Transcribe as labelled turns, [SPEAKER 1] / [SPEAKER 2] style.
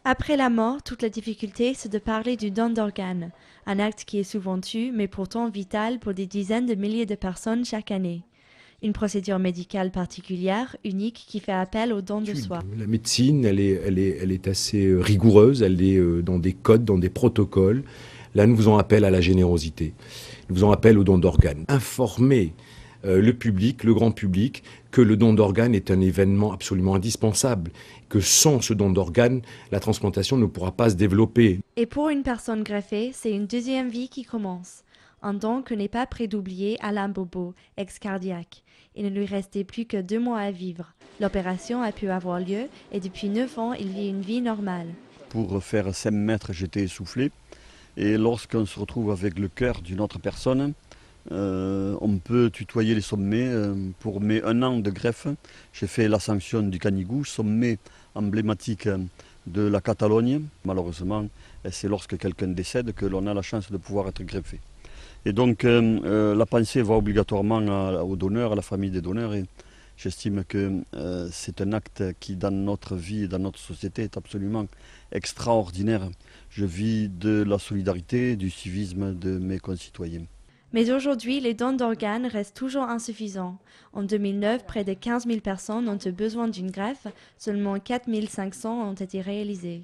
[SPEAKER 1] Après la mort, toute la difficulté, c'est de parler du don d'organes, un acte qui est souvent tu, mais pourtant vital pour des dizaines de milliers de personnes chaque année. Une procédure médicale particulière, unique, qui fait appel au don de soi.
[SPEAKER 2] La médecine, elle est assez rigoureuse, elle est dans des codes, dans des protocoles. Là, nous faisons appel à la générosité. Nous faisons appel au don d'organes. Informer le public, le grand public, que le don d'organes est un événement absolument indispensable, que sans ce don d'organes, la transplantation ne pourra pas se développer.
[SPEAKER 1] Et pour une personne greffée, c'est une deuxième vie qui commence. Un don que n'est pas près d'oublier Alain Bobo, ex-cardiaque. Il ne lui restait plus que 2 mois à vivre. L'opération a pu avoir lieu et depuis 9 ans, il vit une vie normale.
[SPEAKER 3] Pour faire 5 mètres, j'étais essoufflé. Et lorsqu'on se retrouve avec le cœur d'une autre personne, on peut tutoyer les sommets. Pour mes 1 an de greffe, j'ai fait l'ascension du Canigou, sommet emblématique de la Catalogne. Malheureusement, c'est lorsque quelqu'un décède que l'on a la chance de pouvoir être greffé. Et donc la pensée va obligatoirement aux donneurs, à la famille des donneurs. Et j'estime que c'est un acte qui, dans notre vie et dans notre société, est absolument extraordinaire. Je vis de la solidarité, du civisme de mes concitoyens.
[SPEAKER 1] Mais aujourd'hui, les dons d'organes restent toujours insuffisants. En 2009, près de 15 000 personnes ont eu besoin d'une greffe, seulement 4 500 ont été réalisées.